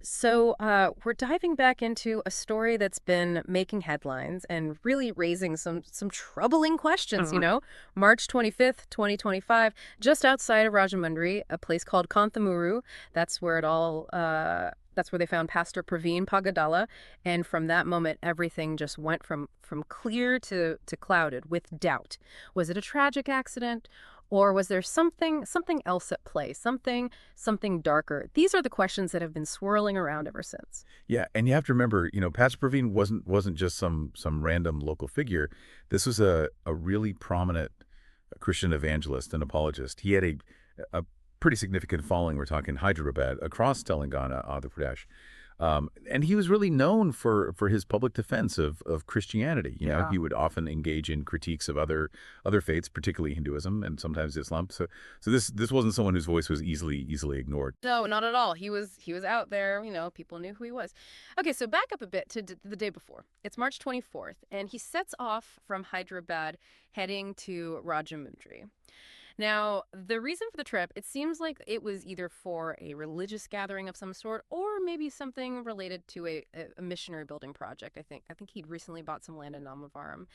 So, we're diving back into a story that's been making headlines and really raising some troubling questions, March 25th, 2025, just outside of Rajahmundry, a place called Kanthamuru. That's where they found Pastor Praveen Pagadala, and from that moment everything just went from clear to clouded with doubt. Was it a tragic accident? Or was there something else at play, something darker? These are the questions that have been swirling around ever since. Yeah, and you have to remember, Pastor Praveen wasn't just some random local figure. This was a really prominent Christian evangelist and apologist. He had a pretty significant following. We're talking Hyderabad, across Telangana, Andhra Pradesh. And he was really known for his public defense of Christianity. Yeah. He would often engage in critiques of other faiths, particularly Hinduism and sometimes Islam. So this wasn't someone whose voice was easily ignored. No, not at all. He was out there, people knew who he was. Okay, so back up a bit to the day before. It's March 24th, and he sets off from Hyderabad heading to Rajahmundry. Now, the reason for the trip, it seems like it was either for a religious gathering of some sort or maybe something related to a missionary building project, I think. I think he'd recently bought some land in Namavaram.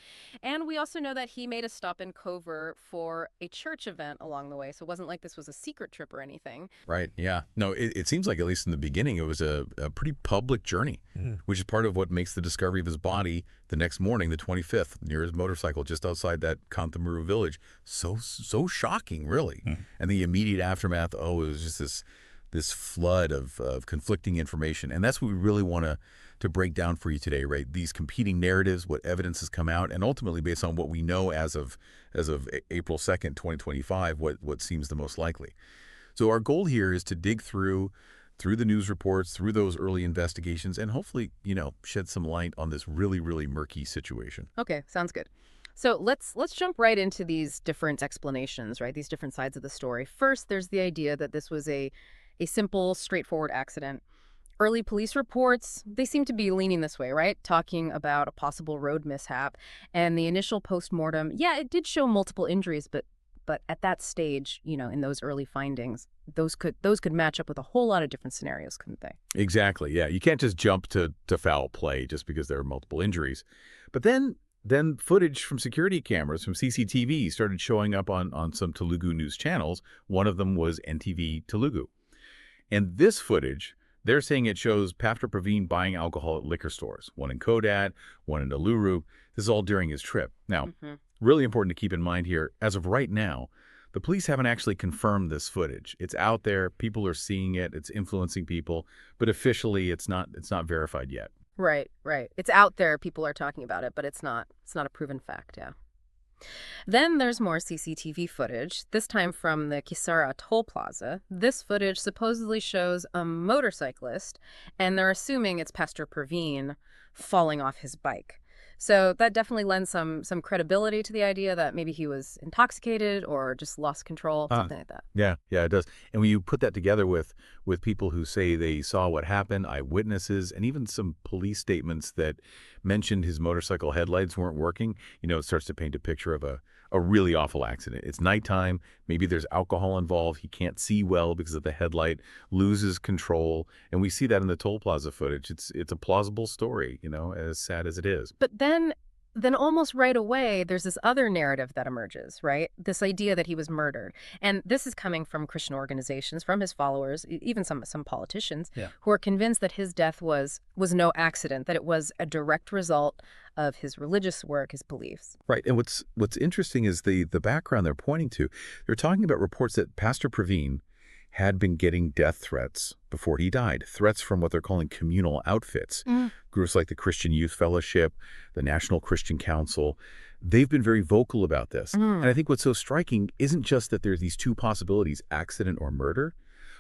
And we also know that he made a stop in Kover for a church event along the way, so it wasn't like this was a secret trip or anything. Right. Yeah. No, it seems like, at least in the beginning, it was a pretty public journey, which is part of what makes the discovery of his body the next morning, the 25th, near his motorcycle just outside that Kanthamuru village, so shocking, really. And the immediate aftermath, it was just this flood of conflicting information. And that's what we really want to break down for you today, right? These competing narratives, what evidence has come out, and ultimately, based on what we know as of April 2nd, 2025, what seems the most likely. So our goal here is to dig through the news reports, through those early investigations, and hopefully, shed some light on this really murky situation. Okay, sounds good. So let's jump right into these different explanations, right? These different sides of the story. First, there's the idea that this was a simple, straightforward accident. Early police reports, they seem to be leaning this way, right? Talking about a possible road mishap. And the initial postmortem, yeah, it did show multiple injuries, but at that stage, in those early findings, those could match up with a whole lot of different scenarios, couldn't they? Exactly. Yeah, you can't just jump to foul play just because there are multiple injuries. But then footage from security cameras, from CCTV, started showing up on some Telugu news channels. One of them was NTV Telugu. And this footage, they're saying it shows Pastor Praveen buying alcohol at liquor stores, one in Kodat, one in Eluru. This is all during his trip. Now, really important to keep in mind here, as of right now, the police haven't actually confirmed this footage. It's out there, people are seeing it, it's influencing people, but officially it's not verified yet. Right. It's out there, people are talking about it, but it's not a proven fact, yeah. Then there's more CCTV footage, this time from the Kisara toll plaza. This footage supposedly shows a motorcyclist, and they're assuming it's Pastor Praveen falling off his bike. So that definitely lends some credibility to the idea that maybe he was intoxicated or just lost control, something like that. Yeah, it does. And when you put that together with people who say they saw what happened, eyewitnesses, and even some police statements that mentioned his motorcycle headlights weren't working, it starts to paint a picture of a really awful accident. It's nighttime. Maybe there's alcohol involved. He can't see well because of the headlight, loses control. And we see that in the toll plaza footage. It's a plausible story, as sad as it is. But then almost right away, there's this other narrative that emerges, right? This idea that he was murdered. And this is coming from Christian organizations, from his followers, even some politicians, who are convinced that his death was no accident, that it was a direct result of his religious work, his beliefs. Right. And what's interesting is the background they're pointing to. They're talking about reports that Pastor Praveen had been getting death threats before he died, threats from what they're calling communal outfits. Groups like the Christian Youth Fellowship, the National Christian Council. They've been very vocal about this. And I think what's so striking isn't just that there's these two possibilities, accident or murder,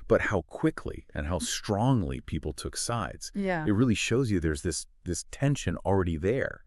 but how quickly and how strongly people took sides. Yeah. It really shows you there's this tension already there,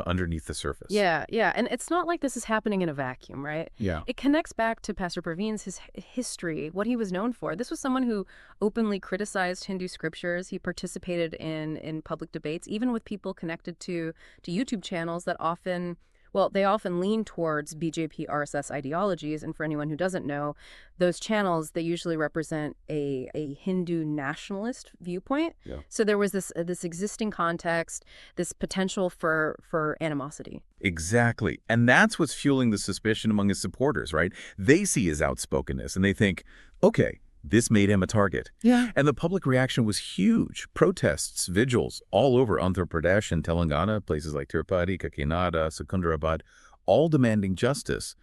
underneath the surface. Yeah. And it's not like this is happening in a vacuum, right? Yeah. It connects back to Pastor Praveen's his history, what he was known for. This was someone who openly criticized Hindu scriptures. He participated in public debates, even with people connected to YouTube channels that often Well, they often lean towards BJP RSS ideologies, and for anyone who doesn't know, those channels, they usually represent a Hindu nationalist viewpoint. Yeah. So there was this existing context, this potential for animosity. Exactly. And that's what's fueling the suspicion among his supporters, right? They see his outspokenness and they think, okay, this made him a target. Yeah. And the public reaction was huge. Protests, vigils all over Andhra Pradesh and Telangana, places like Tirupati, Kakinada, Secunderabad, all demanding justice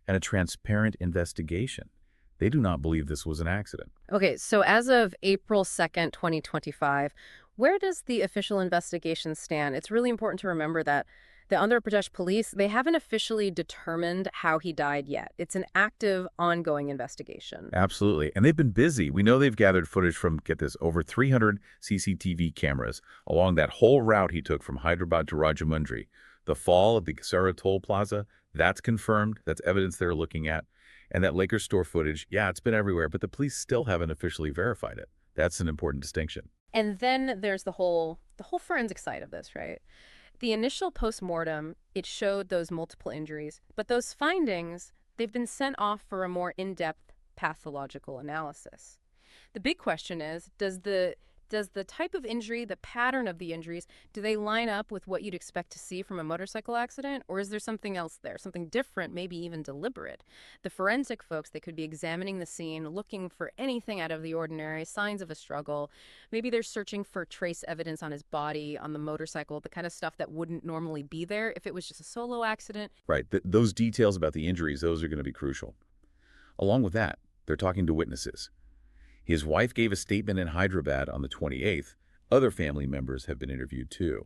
and a transparent investigation. They do not believe this was an accident. Okay, so as of April 2nd, 2025, where does the official investigation stand? It's really important to remember that the Andhra Pradesh police, they haven't officially determined how he died yet. It's an active, ongoing investigation. Absolutely. And they've been busy. We know they've gathered footage from, get this, over 300 CCTV cameras along that whole route he took from Hyderabad to Rajahmundry. The fall of the Kisara toll plaza, that's confirmed. That's evidence they're looking at. And that Lakers store footage, yeah, it's been everywhere, but the police still haven't officially verified it. That's an important distinction. And then there's the whole forensic side of this, right? The initial postmortem, it showed those multiple injuries, but those findings, they've been sent off for a more in-depth pathological analysis. The big question is, does the type of injury, the pattern of the injuries, do they line up with what you'd expect to see from a motorcycle accident? Or is there something else there, something different, maybe even deliberate? The forensic folks, they could be examining the scene, looking for anything out of the ordinary, signs of a struggle. Maybe they're searching for trace evidence on his body, on the motorcycle, the kind of stuff that wouldn't normally be there if it was just a solo accident. Right. Those details about the injuries, those are going to be crucial. Along with that, they're talking to witnesses. His wife gave a statement in Hyderabad on the 28th. Other family members have been interviewed too.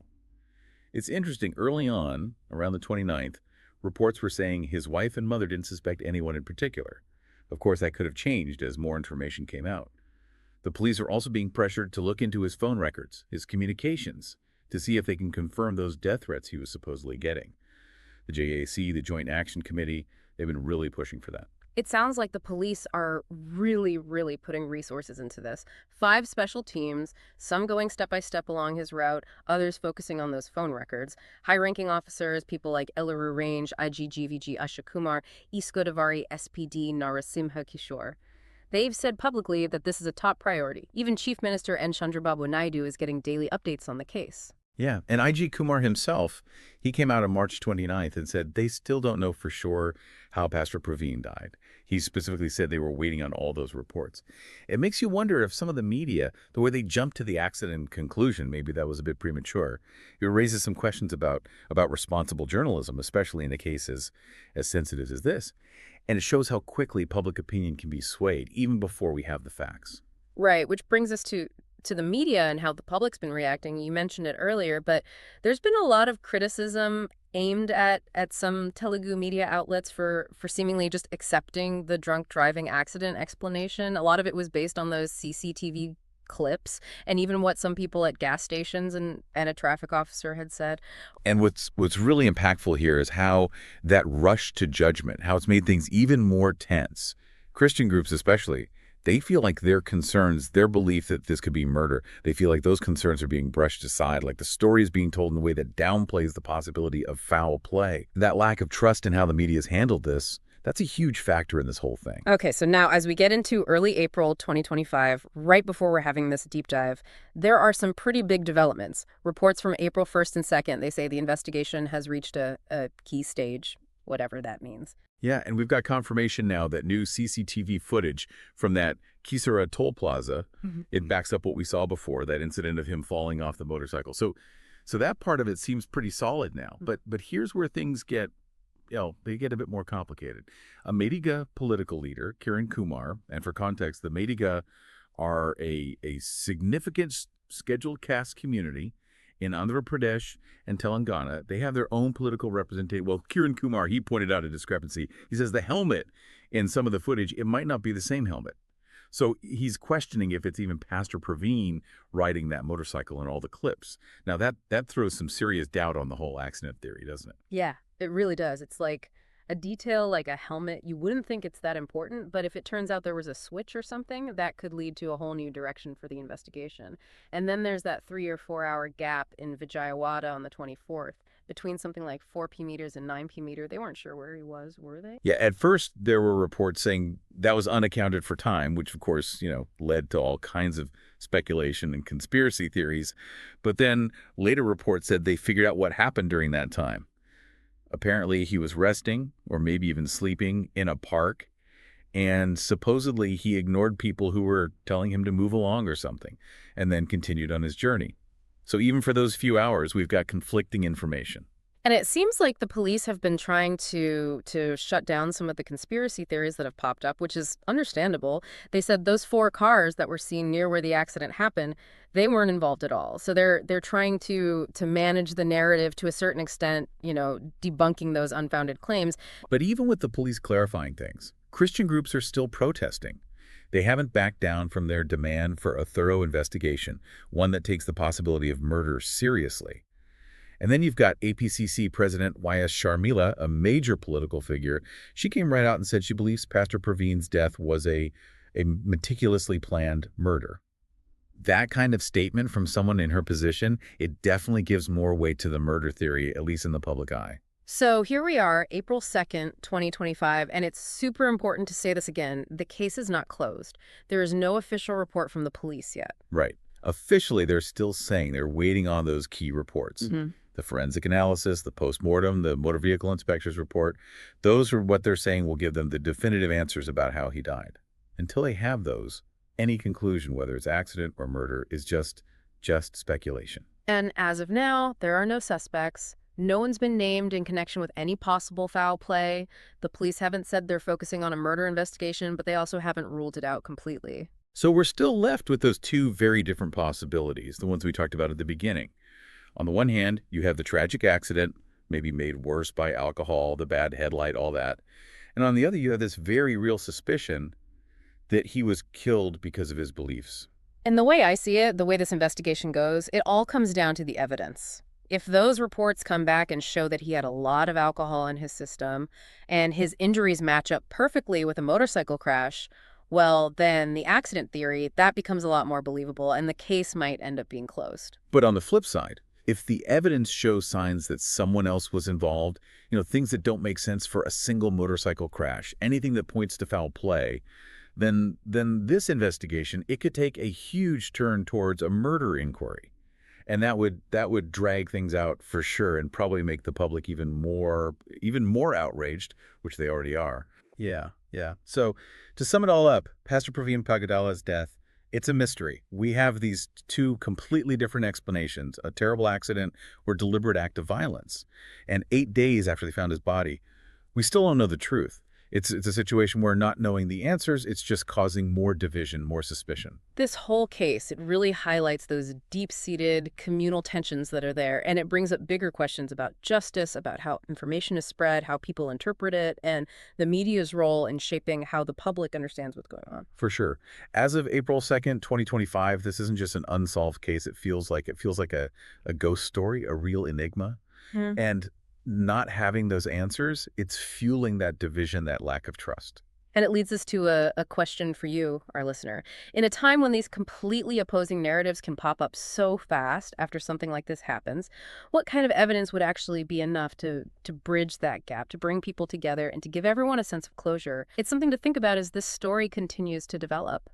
It's interesting, early on, around the 29th, reports were saying his wife and mother didn't suspect anyone in particular. Of course, that could have changed as more information came out. The police are also being pressured to look into his phone records, his communications, to see if they can confirm those death threats he was supposedly getting. The JAC, the Joint Action Committee, they've been really pushing for that. It sounds like the police are really, really putting resources into this. 5 special teams, some going step by step along his route, others focusing on those phone records. High-ranking officers, people like Elleru Range, IGGVG Asha Kumar, East Godavari SPD Narasimha Kishore. They've said publicly that this is a top priority. Even Chief Minister N. Chandrababu Naidu is getting daily updates on the case. Yeah, and IG Kumar himself, he came out on March 29th and said they still don't know for sure how Pastor Praveen died. He specifically said they were waiting on all those reports. It makes you wonder if some of the media, the way they jumped to the accident conclusion, maybe that was a bit premature. It raises some questions about responsible journalism, especially in a case as sensitive as this. And it shows how quickly public opinion can be swayed, even before we have the facts. Right, which brings us to the media and how the public's been reacting. You mentioned it earlier, but there's been a lot of criticism aimed at some Telugu media outlets for seemingly just accepting the drunk driving accident explanation. A lot of it was based on those CCTV clips and even what some people at gas stations and a traffic officer had said. And what's really impactful here is how that rush to judgment, how it's made things even more tense. Christian groups especially, they feel like their concerns, their belief that this could be murder, they feel like those concerns are being brushed aside, like the story is being told in a way that downplays the possibility of foul play. That lack of trust in how the media has handled this, that's a huge factor in this whole thing. Okay, so now as we get into early April 2025, right before we're having this deep dive, there are some pretty big developments. Reports from April 1st and 2nd, they say the investigation has reached a key stage, whatever that means. Yeah, and we've got confirmation now that new CCTV footage from that Kisara toll plaza, it backs up what we saw before, that incident of him falling off the motorcycle. So that part of it seems pretty solid now. But here's where things get, they get a bit more complicated. A Mediga political leader, Kiran Kumar, and for context, the Mediga are a significant scheduled caste community in Andhra Pradesh and Telangana. They have their own political representation. Well, Kiran Kumar, he pointed out a discrepancy. He says the helmet in some of the footage, it might not be the same helmet. So he's questioning if it's even Pastor Praveen riding that motorcycle in all the clips. Now, that throws some serious doubt on the whole accident theory, doesn't it? Yeah, it really does. It's like a detail like a helmet. You wouldn't think it's that important, but if it turns out there was a switch or something, that could lead to a whole new direction for the investigation. And then there's that 3 or 4 hour gap in Vijayawada on the 24th. between something like 4p meters and 9p meter. They weren't sure where he was, were they? Yeah, at first there were reports saying that was unaccounted for time, which of course, led to all kinds of speculation and conspiracy theories. But then later reports said they figured out what happened during that time. Apparently he was resting or maybe even sleeping in a park, and supposedly he ignored people who were telling him to move along or something, and then continued on his journey. So even for those few hours, we've got conflicting information. And it seems like the police have been trying to shut down some of the conspiracy theories that have popped up, which is understandable. They said those 4 cars that were seen near where the accident happened, they weren't involved at all. So they're trying to manage the narrative to a certain extent, debunking those unfounded claims. But even with the police clarifying things, Christian groups are still protesting. They haven't backed down from their demand for a thorough investigation, one that takes the possibility of murder seriously. And then you've got APCC President Y.S. Sharmila, a major political figure. She came right out and said she believes Pastor Praveen's death was a meticulously planned murder. That kind of statement from someone in her position, it definitely gives more weight to the murder theory, at least in the public eye. So here we are, April 2nd, 2025, and it's super important to say this again. The case is not closed. There is no official report from the police yet. Right. Officially, they're still saying they're waiting on those key reports. The forensic analysis, the postmortem, the motor vehicle inspector's report, those are what they're saying will give them the definitive answers about how he died. Until they have those, any conclusion, whether it's accident or murder, is just speculation. And as of now, there are no suspects. No one's been named in connection with any possible foul play. The police haven't said they're focusing on a murder investigation, but they also haven't ruled it out completely. So we're still left with those 2 very different possibilities, the ones we talked about at the beginning. On the one hand, you have the tragic accident, maybe made worse by alcohol, the bad headlight, all that. And on the other, you have this very real suspicion that he was killed because of his beliefs. And the way I see it, the way this investigation goes, it all comes down to the evidence. If those reports come back and show that he had a lot of alcohol in his system and his injuries match up perfectly with a motorcycle crash, well, then the accident theory, that becomes a lot more believable and the case might end up being closed. But on the flip side, if the evidence shows signs that someone else was involved, things that don't make sense for a single motorcycle crash, anything that points to foul play, then this investigation, it could take a huge turn towards a murder inquiry. And that would drag things out for sure and probably make the public even more outraged, which they already are. Yeah. So to sum it all up, Pastor Praveen Pagadala's death, it's a mystery. We have these 2 completely different explanations, a terrible accident or deliberate act of violence. And 8 days after they found his body, we still don't know the truth. It's a situation where not knowing the answers, it's just causing more division, more suspicion. This whole case, it really highlights those deep-seated communal tensions that are there, and it brings up bigger questions about justice, about how information is spread, how people interpret it, and the media's role in shaping how the public understands what's going on. For sure. As of April 2nd, 2025, this isn't just an unsolved case. It feels like a ghost story, a real enigma. And not having those answers, it's fueling that division, that lack of trust. And it leads us to a question for you, our listener. In a time when these completely opposing narratives can pop up so fast after something like this happens, what kind of evidence would actually be enough to bridge that gap, to bring people together and to give everyone a sense of closure? It's something to think about as this story continues to develop.